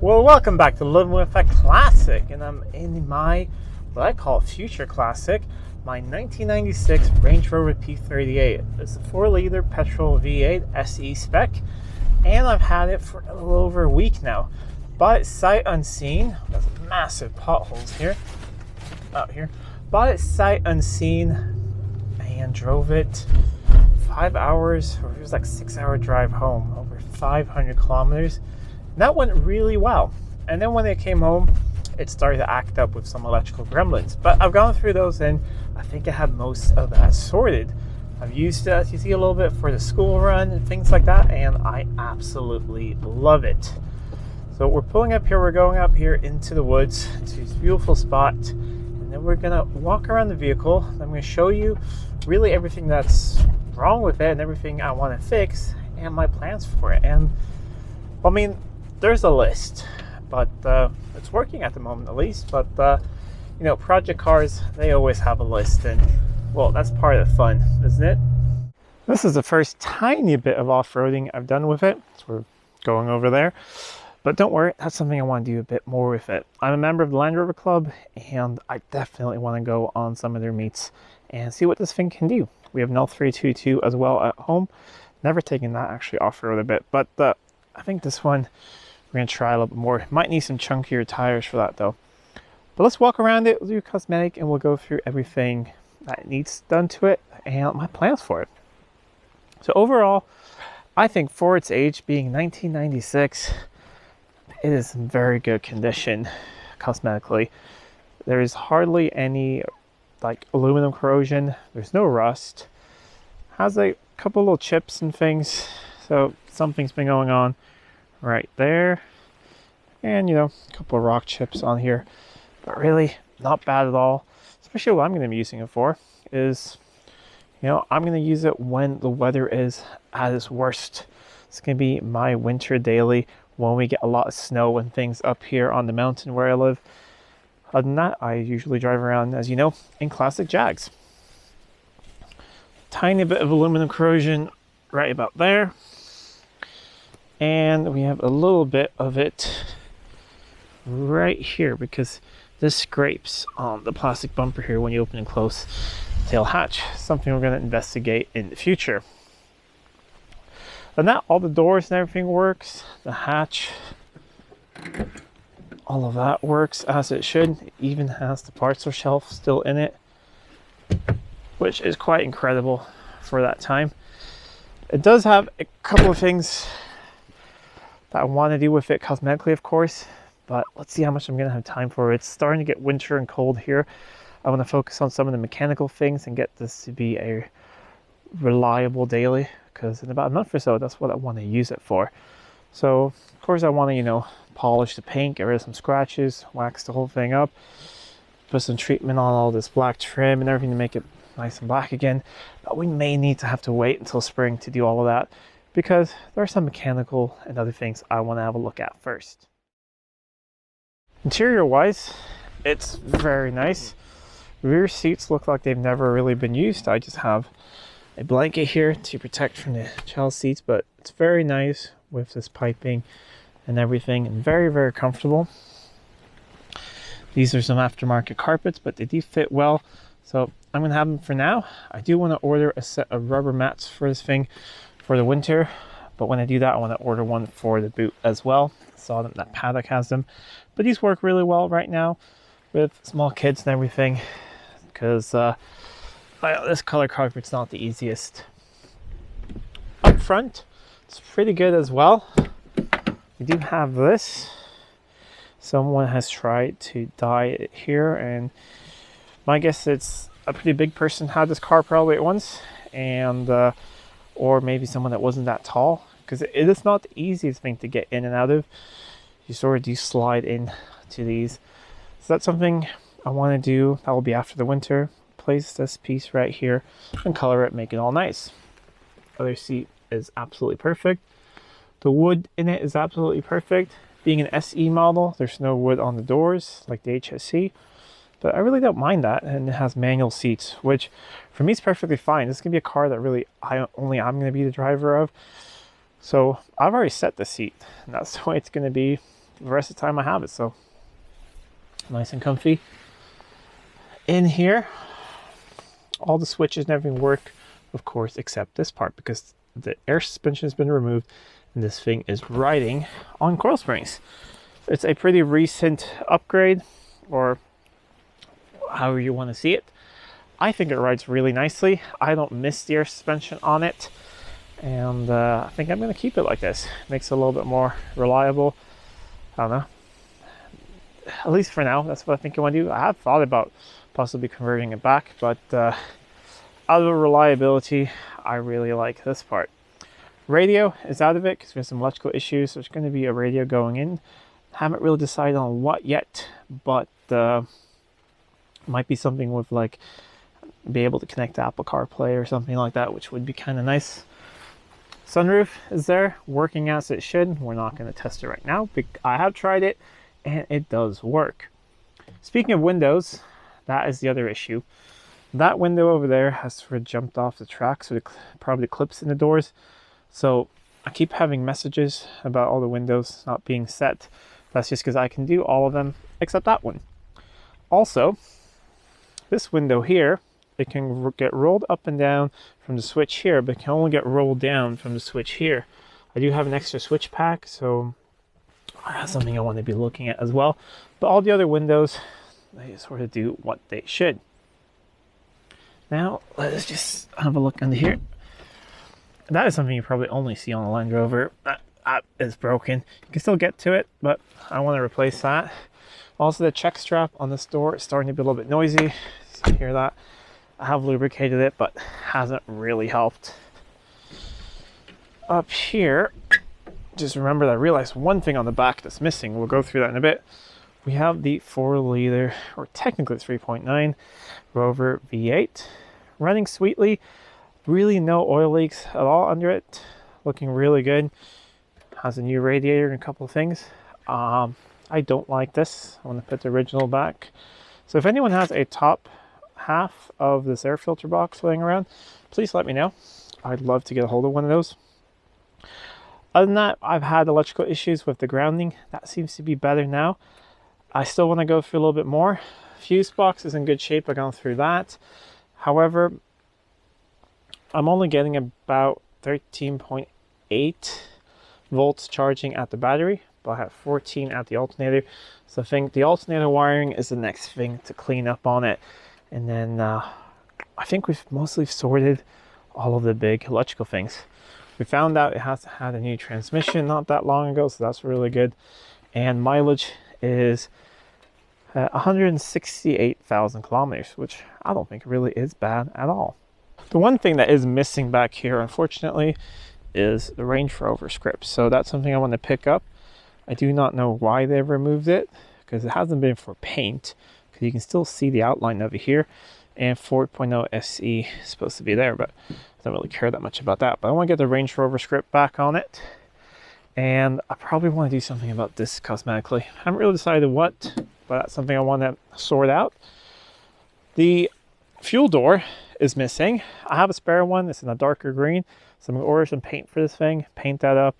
Well, welcome back to Living with a Classic, and I'm in my, what I call future classic, my 1996 Range Rover P38. It's a 4-liter petrol V8 SE spec, and I've had it for a little over a week now. Bought it sight unseen. There's massive potholes here, out here. Bought it sight unseen, and drove it 5 hours, or it was like 6-hour drive home, over 500 kilometers. That went really well. And then when it came home, it started to act up with some electrical gremlins. But I've gone through those and I think I have most of that sorted. I've used it, as you see, a little bit for the school run and things like that, and I absolutely love it. So we're pulling up here, we're going up here into the woods, to this beautiful spot, and then we're gonna walk around the vehicle. I'm gonna show you really everything that's wrong with it and everything I wanna fix and my plans for it. And I mean, there's a list, but it's working at the moment at least. But you know, project cars, they always have a list, and well, that's part of the fun, isn't it? This is the first tiny bit of off-roading I've done with it, so we're going over there. But don't worry, that's something I want to do a bit more with it. I'm a member of the Land Rover Club, and I definitely want to go on some of their meets and see what this thing can do. We have an L322 as well at home. Never taken that actually off-road a bit, but I think this one we're going to try a little bit more. Might need some chunkier tires for that though. But let's walk around it, we'll do cosmetic, and we'll go through everything that needs done to it and my plans for it. So overall, I think for its age, being 1996, it is in very good condition cosmetically. There is hardly any like aluminum corrosion. There's no rust. Has a couple little chips and things. So something's been going on right there, and you know, a couple of rock chips on here, but really not bad at all. Especially what I'm going to be using it for is, you know, I'm going to use it when the weather is at its worst. It's going to be my winter daily when we get a lot of snow and things up here on the mountain where I live. Other than that, I usually drive around, as you know, in classic Jags. Tiny bit of aluminum corrosion right about there. And we have a little bit of it right here because this scrapes on the plastic bumper here when you open and close the tail hatch. Something we're going to investigate in the future. And now all the doors and everything works. The hatch, all of that works as it should. It even has the parcel shelf still in it, which is quite incredible for that time. It does have a couple of things that I want to do with it cosmetically, of course, but let's see how much I'm going to have time for. It's starting to get winter and cold here. I want to focus on some of the mechanical things and get this to be a reliable daily, because in about a month or so, that's what I want to use it for. So, of course, I want to, you know, polish the paint, get rid of some scratches, wax the whole thing up, put some treatment on all this black trim and everything to make it nice and black again. But we may need to have to wait until spring to do all of that, because there are some mechanical and other things I want to have a look at first. Interior wise, it's very nice. Rear seats look like they've never really been used. I just have a blanket here to protect from the child seats, but it's very nice with this piping and everything, and very, very comfortable. These are some aftermarket carpets, but they do fit well, so I'm going to have them for now. I do want to order a set of rubber mats for this thing for the winter, but when I do that, I want to order one for the boot as well. I saw them, that Paddock has them, but these work really well right now with small kids and everything, because this color carpet's not the easiest. Up front, it's pretty good as well. We do have this. Someone has tried to dye it here, and my guess it's a pretty big person had this car probably at once, and or maybe someone that wasn't that tall, because it is not the easiest thing to get in and out of. You sort of do slide in to these. So that's something I want to do. That will be after the winter. Place this piece right here and color it, make it all nice. Other seat is absolutely perfect. The wood in it is absolutely perfect. Being an SE model, there's no wood on the doors like the HSC. But I really don't mind that, and it has manual seats, which for me is perfectly fine. This is gonna be a car that really I'm gonna be the driver of. So I've already set the seat, and that's the way it's gonna be. the rest of the time I have it. So nice and comfy. In here, all the switches and everything work, of course, except this part, because the air suspension has been removed and this thing is riding on coil springs. It's a pretty recent upgrade, or however you want to see it. I think it rides really nicely. I don't miss the air suspension on it, and I think I'm going to keep it like this. Makes it a little bit more reliable. I don't know. At least for now, that's what I think I want to do. I have thought about possibly converting it back, but out of reliability, I really like this part. Radio is out of it because there's some electrical issues. There's going to be a radio going in. Haven't really decided on what yet, but might be something with like be able to connect to Apple CarPlay or something like that, which would be kind of nice. Sunroof is there, working as it should. We're not going to test it right now, but I have tried it and it does work. Speaking of windows, that is the other issue. That window over there has sort of jumped off the track, so it probably clips in the doors. So I keep having messages about all the windows not being set. That's just because I can do all of them except that one. Also, this window here, it can get rolled up and down from the switch here, but it can only get rolled down from the switch here. I do have an extra switch pack, so that's something I want to be looking at as well. But all the other windows, they sort of do what they should. Now, let's just have a look under here. That is something you probably only see on the Land Rover. That is broken. You can still get to it, but I want to replace that. Also, the check strap on this door is starting to be a little bit noisy. You hear that? I have lubricated it, but hasn't really helped. Up here, just remember that I realized one thing on the back that's missing. We'll go through that in a bit. We have the 4-liter, or technically 3.9 Rover V8, running sweetly. Really no oil leaks at all under it. Looking really good. Has a new radiator and a couple of things. I don't like this. I want to put the original back. So if anyone has a top half of this air filter box laying around, please let me know. I'd love to get a hold of one of those. Other than that, I've had electrical issues with the grounding. That seems to be better now. I still want to go through a little bit more. Fuse box is in good shape. I've gone through that. However, I'm only getting about 13.8 volts charging at the battery, but I have 14 at the alternator. So I think the alternator wiring is the next thing to clean up on it. And then I think we've mostly sorted all of the big electrical things. We found out it has had a new transmission not that long ago, so that's really good. And mileage is 168,000 kilometers, which I don't think really is bad at all. The one thing that is missing back here, unfortunately, is the Range Rover script. So that's something I want to pick up. I do not know why they've removed it, because it hasn't been for paint, because you can still see the outline of it here. And 4.0 SE is supposed to be there, but I don't really care that much about that. But I want to get the Range Rover script back on it. And I probably want to do something about this cosmetically. I haven't really decided what, but that's something I want to sort out. The fuel door is missing. I have a spare one. It's in a darker green. So I'm going to order some paint for this thing, paint that up.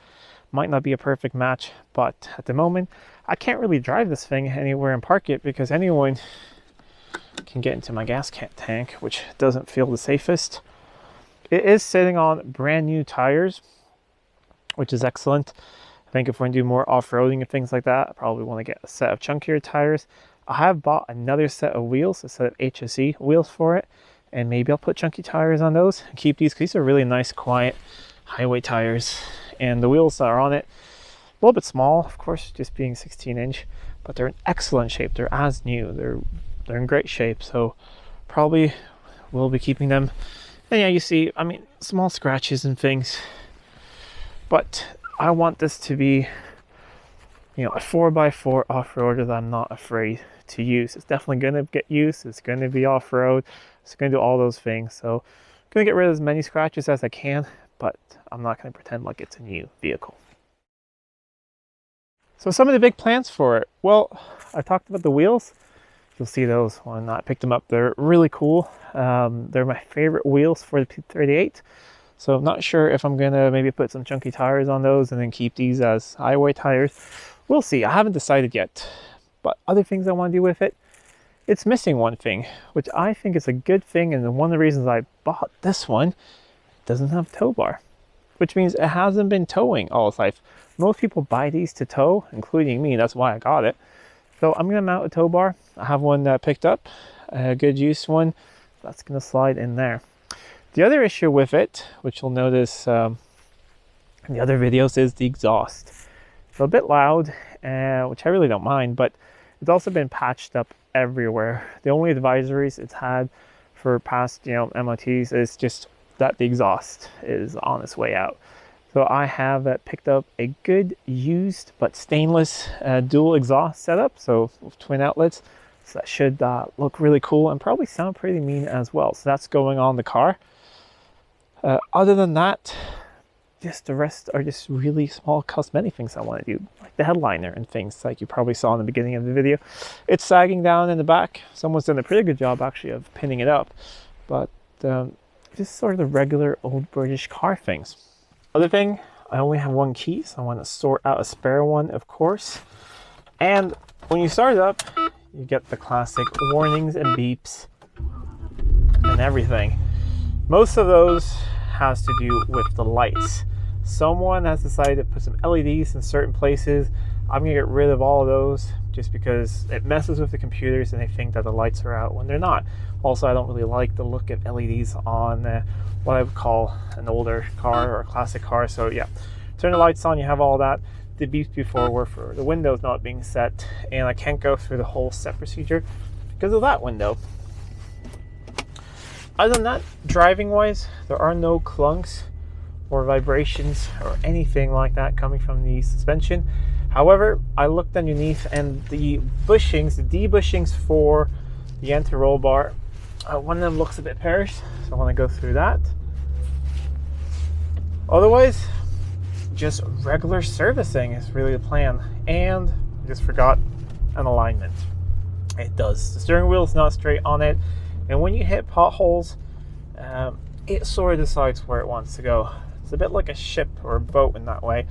Might not be a perfect match, but at the moment, I can't really drive this thing anywhere and park it because anyone can get into my gas tank, which doesn't feel the safest. It is sitting on brand new tires, which is excellent. I think if we're going to do more off-roading and things like that, I probably want to get a set of chunkier tires. I have bought another set of wheels, a set of HSE wheels for it, and maybe I'll put chunky tires on those and keep these, because these are really nice, quiet highway tires. And the wheels that are on it, a little bit small, of course, just being 16-inch, but they're in excellent shape. They're as new. They're in great shape, so probably will be keeping them. And yeah, you see, I mean, small scratches and things, but I want this to be, you know, a 4x4 off-roader that I'm not afraid to use. It's definitely going to get used. It's going to be off-road. It's going to do all those things. So I'm going to get rid of as many scratches as I can, but I'm not going to pretend like it's a new vehicle. So some of the big plans for it. Well, I talked about the wheels. You'll see those when I picked them up. They're really cool. They're my favorite wheels for the P38. So I'm not sure if I'm going to maybe put some chunky tires on those and then keep these as highway tires, we'll see. I haven't decided yet. But other things I want to do with it, it's missing one thing, which I think is a good thing, and one of the reasons I bought this one, it doesn't have a tow bar, which means it hasn't been towing all its life. Most people buy these to tow, including me. That's why I got it. So I'm going to mount a tow bar. I have one picked up, a good use one. That's going to slide in there. The other issue with it, which you'll notice in the other videos, is the exhaust. It's a bit loud, which I really don't mind, but it's also been patched up everywhere. The only advisories it's had for past, MOTs is just that the exhaust is on its way out. So I have picked up a good used but stainless dual exhaust setup, so with twin outlets. So that should look really cool and probably sound pretty mean as well. So that's going on the car. Other than that, just the rest are just really small cosmetic things I want to do, like the headliner and things like you probably saw in the beginning of the video. It's sagging down in the back. Someone's done a pretty good job actually of pinning it up, but just sort of the regular old British car things. Other thing, I only have one key, so I want to sort out a spare one, of course. And when you start it up, you get the classic warnings and beeps and everything. Most of those has to do with the lights. Someone has decided to put some LEDs in certain places. I'm gonna get rid of all of those just because it messes with the computers and they think that the lights are out when they're not. Also, I don't really like the look of LEDs on what I would call an older car or a classic car. So yeah, turn the lights on, you have all that. The beeps before were for the windows not being set, and I can't go through the whole set procedure because of that window. Other than that, driving wise, there are no clunks or vibrations or anything like that coming from the suspension. However, I looked underneath and the bushings, the D bushings for the anti-roll bar, one of them looks a bit perished, so I want to go through that. Otherwise, just regular servicing is really the plan. And I just forgot an alignment. It does. The steering wheel is not straight on it, and when you hit potholes, it sort of decides where it wants to go. It's a bit like a ship or a boat in that way,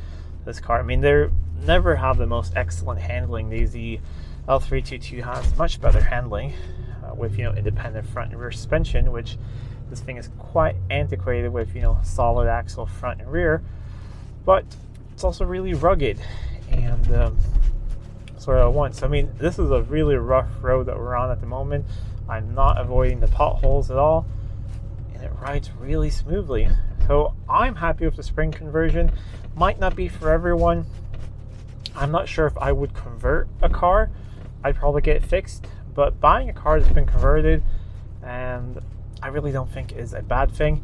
this car. I mean, they never have the most excellent handling. The L322 has much better handling with, independent front and rear suspension, which this thing is quite antiquated with, solid axle front and rear. But it's also really rugged and sort of one. So I mean, this is a really rough road that we're on at the moment. I'm not avoiding the potholes at all, and it rides really smoothly. So I'm happy with the spring conversion. Might not be for everyone. I'm not sure if I would convert a car. I'd probably get it fixed, but buying a car that's been converted, and I really don't think is a bad thing.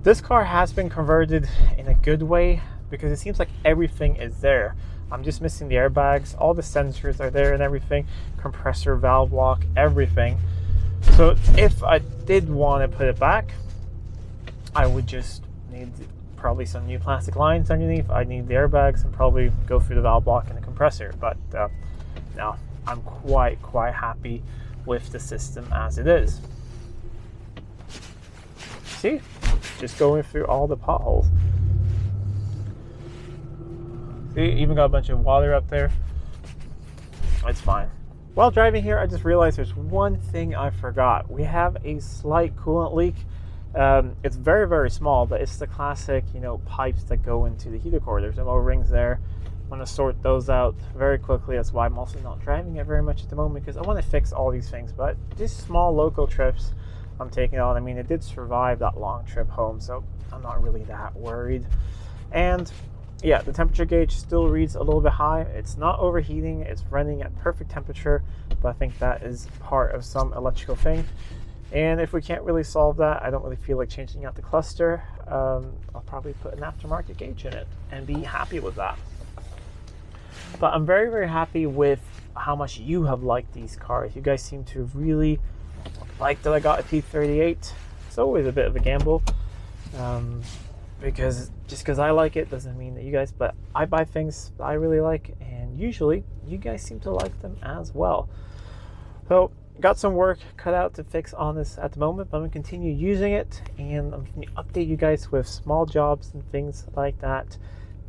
This car has been converted in a good way because it seems like everything is there. I'm just missing the airbags. All the sensors are there and everything. Compressor, valve lock, everything. So if I did want to put it back, I would just need probably some new plastic lines underneath. I need the airbags and probably go through the valve lock and the compressor. But no, I'm quite happy with the system as it is. See, just going through all the potholes. See, even got a bunch of water up there. It's fine. While driving here, I just realized there's one thing I forgot. We have a slight coolant leak. It's very, very small, but it's the classic, pipes that go into the heater core. There's no O-rings there. I want to sort those out very quickly. That's why I'm also not driving it very much at the moment, because I want to fix all these things. But just small local trips I'm taking on. I mean, it did survive that long trip home, so I'm not really that worried. And yeah, the temperature gauge still reads a little bit high. It's not overheating. It's running at perfect temperature, but I think that is part of some electrical thing. And if we can't really solve that, I don't really feel like changing out the cluster. I'll probably put an aftermarket gauge in it and be happy with that. But I'm very, very happy with how much you have liked these cars. You guys seem to really like that I got a P38. It's always a bit of a gamble. Because just because I like it doesn't mean that you guys, but I buy things that I really like, and usually you guys seem to like them as well. So got some work cut out to fix on this at the moment, but I'm going to continue using it, and I'm going to update you guys with small jobs and things like that.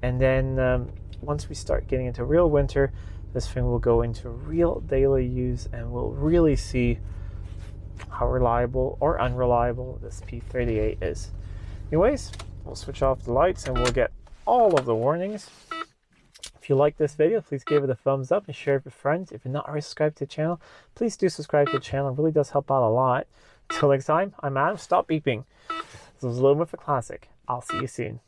And then once we start getting into real winter, this thing will go into real daily use and we'll really see how reliable or unreliable this P38 is. Anyways, we'll switch off the lights and we'll get all of the warnings. If you like this video, please give it a thumbs up and share it with friends. If you're not already subscribed to the channel, please do subscribe to the channel. It really does help out a lot. Till next time, I'm Adam. Stop beeping. This was Living with a Classic. I'll see you soon.